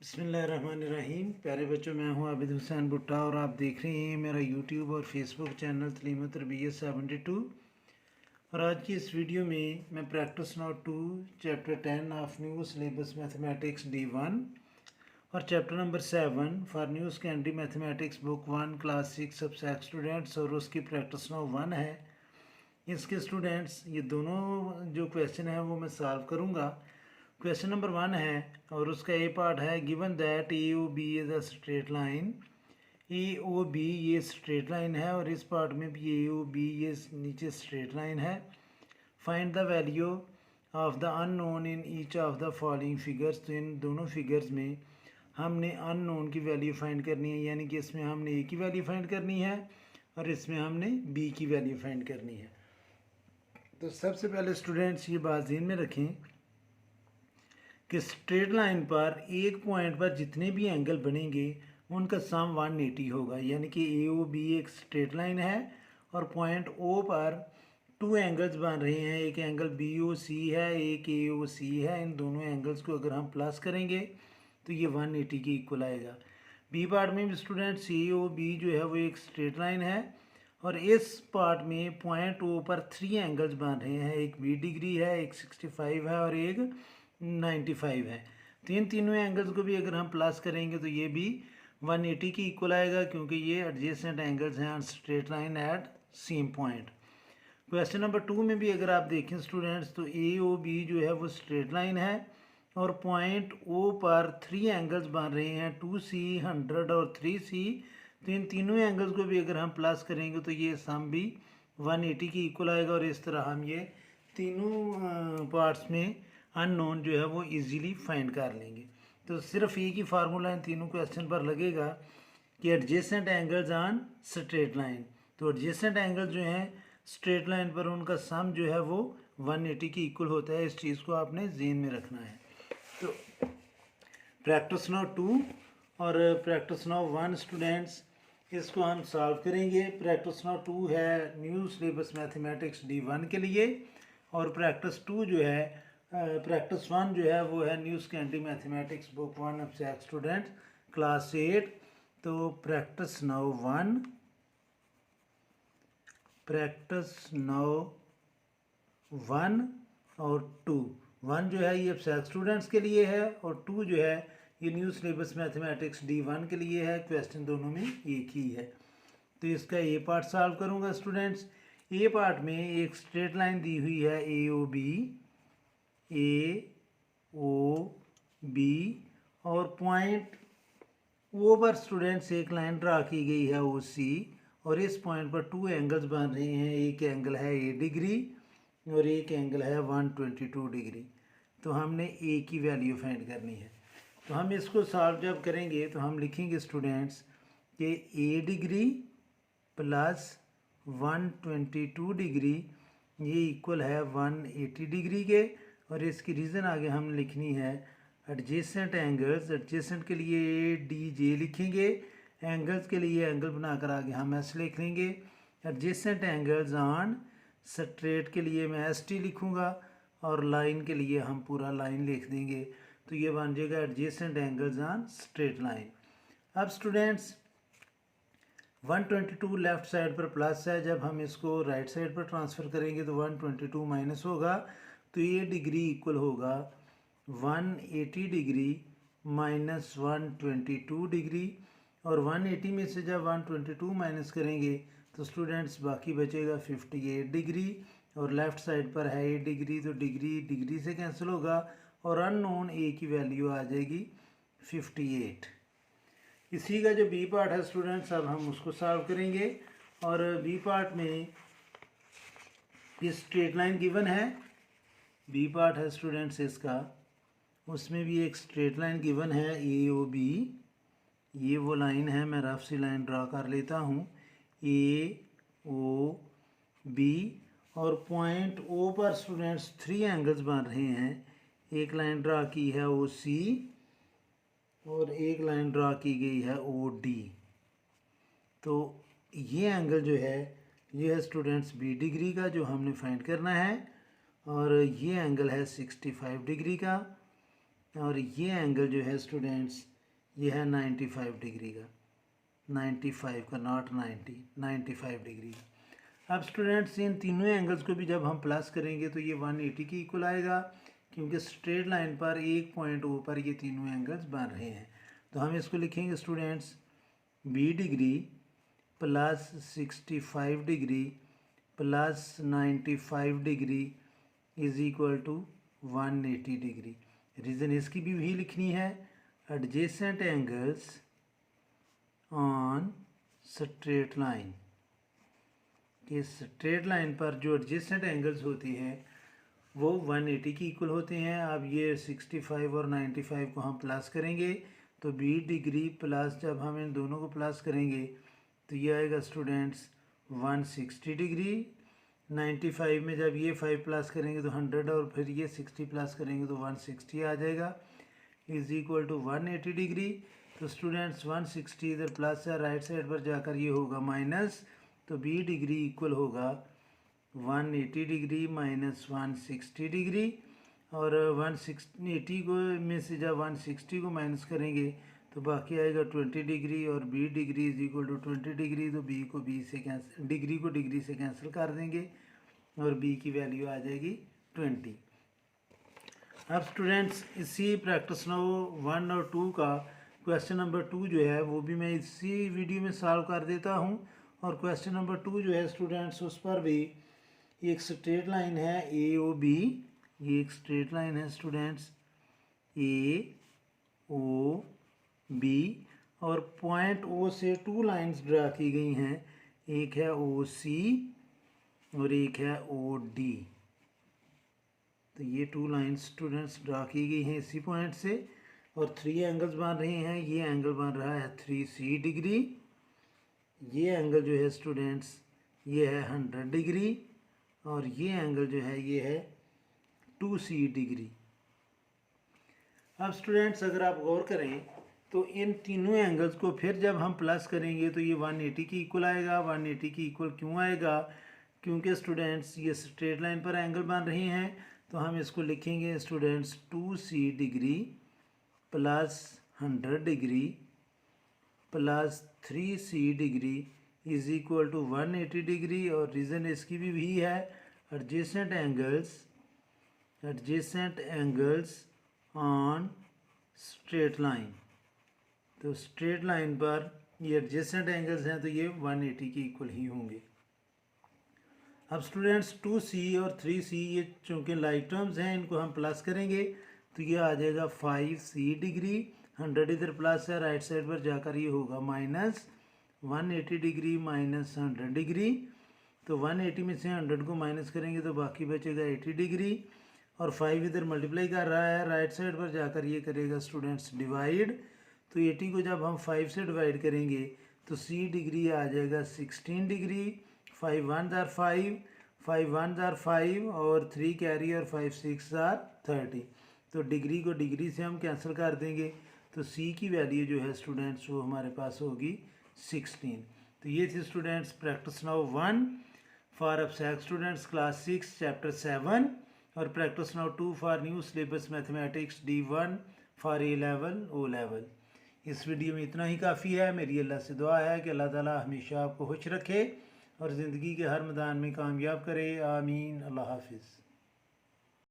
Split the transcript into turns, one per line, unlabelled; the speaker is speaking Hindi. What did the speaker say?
बिस्मिल्लाहिर्रहमानिर्रहीम। प्यारे बच्चों, मैं हूं आबिद हुसैन भुट्टा और आप देख रहे हैं मेरा यूट्यूब और फेसबुक चैनल तलीम तरबियत 72। और आज की इस वीडियो में मैं practice note 2 chapter 10 of new syllabus mathematics D1 और chapter number 7 for new secondary mathematics book 1 class 6 subject students और उसकी प्रैक्टिस नोट 1 है। इसके स्टूडेंट्स ये दोनों जो क्वेश्चन है वो मैं सॉल्व करूँगा। क्वेश्चन नंबर 1 है और उसका ए पार्ट है given that A O B is a straight line. A O B ये स्ट्रेट लाइन है और इस पार्ट में भी ए ओ बी ये नीचे स्ट्रेट लाइन है। Find the value of the unknown in each of the following figures. तो इन दोनों फिगर्स में हमने अननोन की वैल्यू फाइंड करनी है, यानी कि इसमें हमने ए की वैल्यू फाइंड करनी है और इसमें हमने बी की वैल्यू फाइंड करनी है। तो सबसे पहले स्टूडेंट्स ये बात ध्यान में रखें कि स्ट्रेट लाइन पर एक पॉइंट पर जितने भी एंगल बनेंगे उनका सम 180 होगा, यानी कि ए ओ बी एक स्ट्रेट लाइन है और पॉइंट ओ पर 2 एंगल्स बन रहे हैं। एक एंगल बी ओ सी है, एक ए ओ सी है। इन दोनों एंगल्स को अगर हम प्लस करेंगे तो ये 180 के इक्वल आएगा। बी पार्ट में भी स्टूडेंट्स ए ओ बी जो है वो एक स्ट्रेट लाइन है और इस पार्ट में पॉइंट ओ पर 3 एंगल्स बन रहे हैं। एक 20 डिग्री है, एक 65 है और एक 95 है। तो इन तीनों एंगल्स को भी अगर हम प्लस करेंगे तो ये भी 180 की इक्वल आएगा, क्योंकि ये एडजेसेंट एंगल्स हैं on straight line at same point. Question number 2 में भी अगर आप देखें स्टूडेंट्स तो ए ओ बी जो है वो स्ट्रेट लाइन है और पॉइंट ओ पर 3 एंगल्स बन रहे हैं, 2C 100 और 3C। तो इन तीनों एंगल्स को भी अगर हम प्लस करेंगे तो ये सम भी 180 की इक्वल आएगा और इस तरह हम ये तीनों पार्ट्स में अननोन जो है वो इजीली फाइंड कर लेंगे। तो सिर्फ एक ही फार्मूला इन तीनों क्वेश्चन पर लगेगा कि adjacent angles on straight line. तो एडजेसेंट एंगल जो हैं स्ट्रेट लाइन पर उनका सम जो है वो 180 की इक्वल होता है। इस चीज़ को आपने ज़हन में रखना है। तो प्रैक्टिस नोट 2 और प्रैक्टिस नोट 1 स्टूडेंट्स इसको हम सॉल्व करेंगे। प्रैक्टिस नोट 2 है न्यू सिलेबस मैथमेटिक्स D1 के लिए और प्रैक्टिस 2 जो है प्रैक्टिस 1 जो है वो है new secondary mathematics book 1 subject student class 8। तो प्रैक्टिस नौ 1, प्रैक्टिस नौ 1 और 2। 1 जो है ये सब्जेक्ट स्टूडेंट्स के लिए है और 2 जो है ये न्यू सिलेबस मैथमेटिक्स D1 के लिए है। क्वेश्चन दोनों में एक ही है। तो इसका ए पार्ट सॉल्व करूँगा स्टूडेंट्स। ए पार्ट में एक स्ट्रेट लाइन दी हुई है ए ओ बी, ए ओ बी और पॉइंट ओ पर स्टूडेंट्स एक लाइन ड्रा की गई है ओ सी और इस पॉइंट पर 2 एंगल्स बन रहे हैं। एक एंगल है 8 डिग्री और एक एंगल है 122 डिग्री। तो हमने ए की वैल्यू फाइंड करनी है। तो हम इसको सॉल्व जब करेंगे तो हम लिखेंगे स्टूडेंट्स कि ए डिग्री प्लस 122 डिग्री ये इक्वल है 180 डिग्री के। और इसकी रीज़न आगे हम लिखनी है एडजेसेंट एंगल्स। एडजेसेंट के लिए डी जे लिखेंगे, एंगल्स के लिए एंगल बनाकर आगे हम एस लिख लेंगे। एडजेसेंट एंगल्स ऑन स्ट्रेट के लिए मैं एस टी लिखूँगा और लाइन के लिए हम पूरा लाइन लिख देंगे। तो ये बन जाएगा adjacent angles on straight line. अब स्टूडेंट्स 122 लेफ़्ट साइड पर प्लस है, जब हम इसको राइट साइड पर ट्रांसफ़र करेंगे तो 122 माइनस होगा। तो ये डिग्री इक्वल होगा 180 डिग्री माइनस 122 डिग्री और 180 में से जब 122 माइनस करेंगे तो स्टूडेंट्स बाकी बचेगा 58 डिग्री और लेफ़्ट साइड पर है 8 डिग्री। तो डिग्री डिग्री से कैंसिल होगा और अननोन ए की वैल्यू आ जाएगी 58। इसी का जो बी पार्ट है स्टूडेंट्स अब हम उसको सॉल्व करेंगे। और बी पार्ट में ये स्ट्रेट लाइन गिवन है। बी पार्ट है स्टूडेंट्स इसका, उसमें भी एक स्ट्रेट लाइन गिवन है ए ओ बी। ये वो लाइन है, मैं रफ सी लाइन ड्रा कर लेता हूँ ए ओ बी और पॉइंट ओ पर स्टूडेंट्स 3 एंगल्स बन रहे हैं। एक लाइन ड्रा की है ओ सी और एक लाइन ड्रा की गई है ओ डी। तो ये एंगल जो है ये है स्टूडेंट्स 20 डिग्री का जो हमने फाइंड करना है और ये एंगल है 65 डिग्री का और ये एंगल जो है स्टूडेंट्स ये है 95 डिग्री का, 95 का, नॉट 90, 95 डिग्री का। अब स्टूडेंट्स इन तीनों एंगल्स को भी जब हम प्लस करेंगे तो ये 180 के इक्वल आएगा, क्योंकि स्ट्रेट लाइन पर एक पॉइंट ओ पर ये तीनों एंगल्स बन रहे हैं। तो हम इसको लिखेंगे students 20 degree plus 65 degree plus 95 degree is equal to 180 degree. Reason इसकी भी वही लिखनी है, adjacent angles on straight line, कि स्ट्रेट लाइन पर जो एडजेसेंट एंगल्स होते हैं वो 180 की इक्वल होते हैं। अब ये 65 और 95 को हम प्लस करेंगे तो 20 डिग्री प्लस जब हम इन दोनों को प्लस करेंगे तो ये आएगा स्टूडेंट्स 160 डिग्री। 95 में जब ये 5 प्लस करेंगे तो 100 और फिर ये 60 प्लस करेंगे तो 160 आ जाएगा, इज इक्वल टू 180 डिग्री। तो स्टूडेंट्स 160 इधर प्लस है, राइट साइड पर जाकर ये होगा माइनस, तो 20 डिग्री इक्वल होगा 180 डिग्री माइनस 160 डिग्री। और 180 को में से जब 160 को माइनस करेंगे तो बाकी आएगा 20 डिग्री, और 20 degree is equal to 20 degree, तो बी को बी से कैंसिल, डिग्री को डिग्री से कैंसिल कर देंगे और बी की वैल्यू आ जाएगी 20। अब स्टूडेंट्स इसी प्रैक्टिस नंबर 1 और 2 का क्वेश्चन नंबर 2 जो है वो भी मैं इसी वीडियो में सॉल्व कर देता हूँ। और क्वेश्चन नंबर 2 जो है स्टूडेंट्स उस पर भी एक स्ट्रेट लाइन है ए ओ बी, ये एक स्ट्रेट लाइन है स्टूडेंट्स ए ओ बी, और पॉइंट ओ से 2 लाइंस ड्रा की गई हैं, एक है ओ सी और एक है ओ डी। तो ये 2 लाइंस स्टूडेंट्स ड्रा की गई हैं इसी पॉइंट से, और 3 एंगल्स बन रहे हैं। ये एंगल बन रहा है 3C डिग्री, ये एंगल जो है स्टूडेंट्स ये है 100 डिग्री, और ये एंगल जो है ये है 2C डिग्री। अब स्टूडेंट्स अगर आप गौर करें तो इन तीनों एंगल्स को फिर जब हम प्लस करेंगे तो ये 180 की इक्वल आएगा। 180 की इक्वल क्यों आएगा? क्योंकि स्टूडेंट्स ये स्ट्रेट लाइन पर एंगल बन रहे हैं, तो हम इसको लिखेंगे students 2C degree plus 100 degree plus 3C degree is equal to 180 degree. और रीज़न इसकी भी वही है, adjacent angles on straight line. तो स्ट्रेट लाइन पर ये एडजेसेंट एंगल्स हैं तो ये 180 के इक्वल ही होंगे। अब स्टूडेंट्स 2C और 3C ये चूँकि लाइक टर्म्स हैं, इनको हम प्लस करेंगे तो ये आ जाएगा 5C डिग्री। 100 इधर प्लस है, राइट साइड पर जाकर ये होगा माइनस 180 डिग्री माइनस 100 डिग्री। तो 180 में से 100 को माइनस करेंगे तो बाकी बचेगा 80 डिग्री, और 5 इधर मल्टीप्लाई कर रहा है, राइट साइड पर जाकर ये करेगा स्टूडेंट्स डिवाइड। तो 80 को जब हम 5 से डिवाइड करेंगे तो C डिग्री आ जाएगा 16 डिग्री। 5 1 आर 5, 5 1 आर 5 और 3 कैरी और 5 6 आर 30। तो डिग्री को डिग्री से हम कैंसिल कर देंगे, तो C की वैल्यू जो है स्टूडेंट्स वो हमारे पास होगी 16। तो ये थी students practice now 1 for abstract students class 6 chapter 7, और practice now 2 for new syllabus mathematics D1 for A level O level. इस वीडियो में इतना ही काफ़ी है। मेरी अल्लाह से दुआ है कि अल्लाह ताला हमेशा आपको खुश रखे और ज़िंदगी के हर मैदान में कामयाब करे। आमीन। अल्लाह हाफिज़।